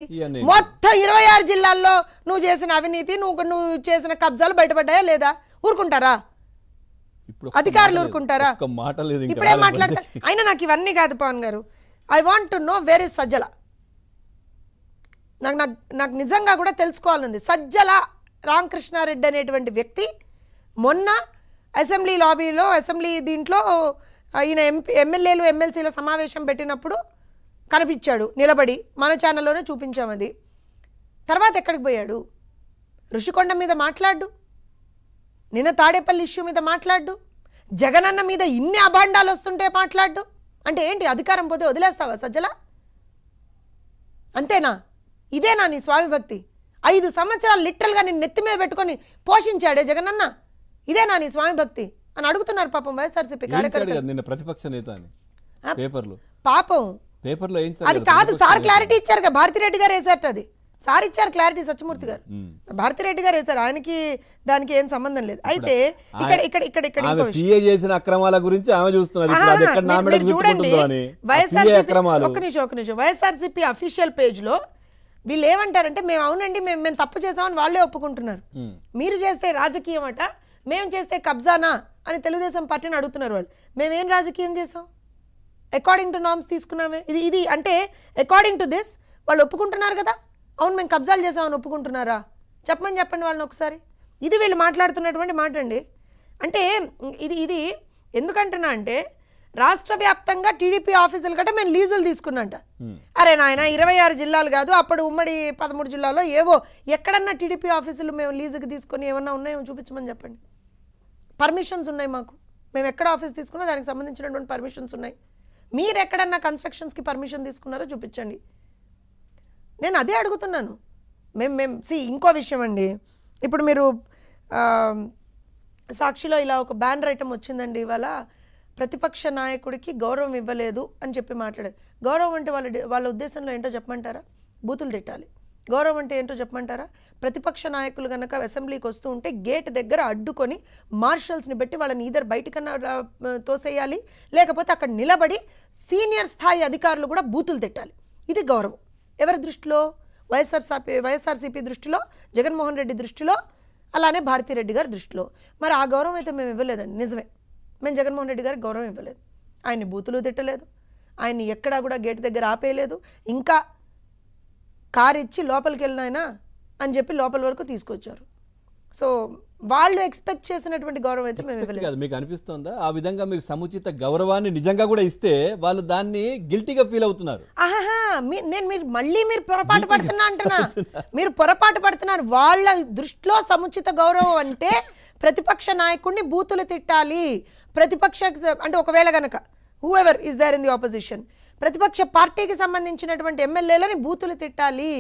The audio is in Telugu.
మొత్తం 26 జిల్లాల్లో నువ్వు చేసిన అవినీతి నువ్వు చేసిన కబ్జాలు బయటపడ్డాయా లేదా? ఊరుకుంటారా? అధికారులు ఊరుకుంటారా? ఇప్పుడే మాట్లాడతా. అయినా నాకు ఇవన్నీ కాదు పవన్ గారు. I want to know where is Sajjala. నాకు నిజంగా కూడా తెలుసుకోవాలనుంది. సజ్జల రామకృష్ణారెడ్డి అనేటువంటి వ్యక్తి మొన్న అసెంబ్లీ లాబీలో దీంట్లో ఈయన ఎమ్మెల్యేలు ఎమ్మెల్సీల సమావేశం పెట్టినప్పుడు కనిపించాడు నిలబడి. మన ఛానల్లోనే చూపించాం అది. తర్వాత ఎక్కడికి పోయాడు? ఋషికొండ మీద మాట్లాడు, నిన్న తాడేపల్లి ఇష్యూ మీద మాట్లాడు, జగనన్న మీద ఇన్ని అభాండాలు వస్తుంటే మాట్లాడు. అంటే ఏంటి? అధికారం పోతే వదిలేస్తావా సజ్జల? అంతేనా? ఇదేనా నీ స్వామి భక్తి? 5 సంవత్సరాలు లిటరల్గా నేను నెత్తి మీద పెట్టుకొని పోషించాడే జగనన్న. ఇదేనా నీ స్వామి భక్తి అని అడుగుతున్నారు పాపం వైఎస్ఆర్సీపీ కార్యకర్తలు. ప్రతిపక్ష నేత అని పేపర్లు పాపం పేపర్లో అది కాదు సార్, క్లారిటీ ఇచ్చారు. భారతిరెడ్డి గారు వేసారట. అది సార్ ఇచ్చారు క్లారిటీ, సత్యమూర్తి గారు. భారతిరెడ్డి గారు వేశారు, ఆయనకి దానికి ఏం సంబంధం లేదు. అయితే చేసిన అక్రమాల గురించి ఆమె చూస్తున్నారు. చూడండి, ఒక్క నిమిషం. వైఎస్ఆర్సీపీ అఫీషియల్ పేజ్ లో వీళ్ళు ఏమంటారంటే, మేము అవునండి మేము తప్పు చేసామని వాళ్ళే ఒప్పుకుంటున్నారు. మీరు చేస్తే రాజకీయం అట, మేము చేస్తే కబ్జానా అని తెలుగుదేశం పార్టీని అడుగుతున్నారు వాళ్ళు. మేమేం రాజకీయం చేసాం? అకార్డింగ్ టు నార్మ్స్ తీసుకున్నామే. ఇది అంటే అకార్డింగ్ టు దిస్ వాళ్ళు ఒప్పుకుంటున్నారు కదా. అవును మేము కబ్జాలు చేసామని ఒప్పుకుంటున్నారా? చెప్పండి వాళ్ళని ఒకసారి. ఇది వీళ్ళు మాట్లాడుతున్నటువంటి మాట అండి. అంటే ఇది ఎందుకంటున్నా అంటే, రాష్ట్ర వ్యాప్తంగా టీడీపీ ఆఫీసులు గట్రా మేము లీజులు తీసుకున్నంట. అరే నాయన, 26 జిల్లాలు కాదు, అప్పుడు ఉమ్మడి 13 జిల్లాలో ఏవో ఎక్కడన్నా టీడీపీ ఆఫీసులు మేము లీజుకి తీసుకొని ఏమన్నా ఉన్నాయో చూపించమని చెప్పండి. పర్మిషన్స్ ఉన్నాయి మాకు. మేము ఎక్కడ ఆఫీస్ తీసుకున్నా దానికి సంబంధించినటువంటి పర్మిషన్స్ ఉన్నాయి. మీరు ఎక్కడన్నా కన్స్ట్రక్షన్స్కి పర్మిషన్ తీసుకున్నారో చూపించండి. నేను అదే అడుగుతున్నాను. ఇంకో విషయం అండి. ఇప్పుడు మీరు సాక్షిలో ఇలా ఒక బ్యానర్ ఐటమ్ వచ్చిందండి ఇవాళ, ప్రతిపక్ష నాయకుడికి గౌరవం ఇవ్వలేదు అని చెప్పి మాట్లాడారు. గౌరవం అంటే వాళ్ళ ఉద్దేశంలో ఏంటో చెప్పమంటారా? బూతులు తిట్టాలి. గౌరవం అంటే ఏంటో చెప్పమంటారా? ప్రతిపక్ష నాయకులు కనుక అసెంబ్లీకి వస్తూ ఉంటే గేట్ దగ్గర అడ్డుకొని మార్షల్స్ని పెట్టి వాళ్ళని ఈధర్ బయటకన్నా తోసేయాలి, లేకపోతే అక్కడ నిలబడి సీనియర్ స్థాయి అధికారులు కూడా బూతులు తిట్టాలి. ఇది గౌరవం. ఎవరి దృష్టిలో? వైఎస్ఆర్సీపీ దృష్టిలో, జగన్మోహన్ రెడ్డి దృష్టిలో, అలానే భారతిరెడ్డి గారి దృష్టిలో. మరి ఆ గౌరవం అయితే మేము ఇవ్వలేదండి. నిజమే, మేము జగన్మోహన్ రెడ్డి గారికి గౌరవం ఇవ్వలేదు. ఆయన్ని బూతులు తిట్టలేదు, ఆయన్ని ఎక్కడా కూడా గేట్ దగ్గర ఆపేయలేదు. ఇంకా కారు ఇచ్చి లోపలికి వెళ్ళినాయనా అని చెప్పి లోపల వరకు తీసుకొచ్చారు. సో వాళ్ళు ఎక్స్పెక్ట్ చేసినటువంటి గౌరవం అయితే మేము ఇవ్వలేదు. మీకు అనిపిస్తుందా ఆ విధంగా మీరు సముచిత గౌరవాన్ని నిజంగా కూడా ఇస్తే వాళ్ళు దాన్ని గిల్టీగా ఫీల్ అవుతున్నారు? మీరు పొరపాటు పడుతున్నా అంటున్నా. మీరు పొరపాటు పడుతున్నారు. వాళ్ళ దృష్టిలో సముచిత గౌరవం అంటే ప్రతిపక్ష నాయకుడిని బూతులు తిట్టాలి. ప్రతిపక్ష అంటే ఒకవేళ గనక whoever is there in the opposition, ప్రతిపక్ష పార్టీకి సంబంధించినటువంటి ఎమ్మెల్యేలని బూతులు తిట్టాలి.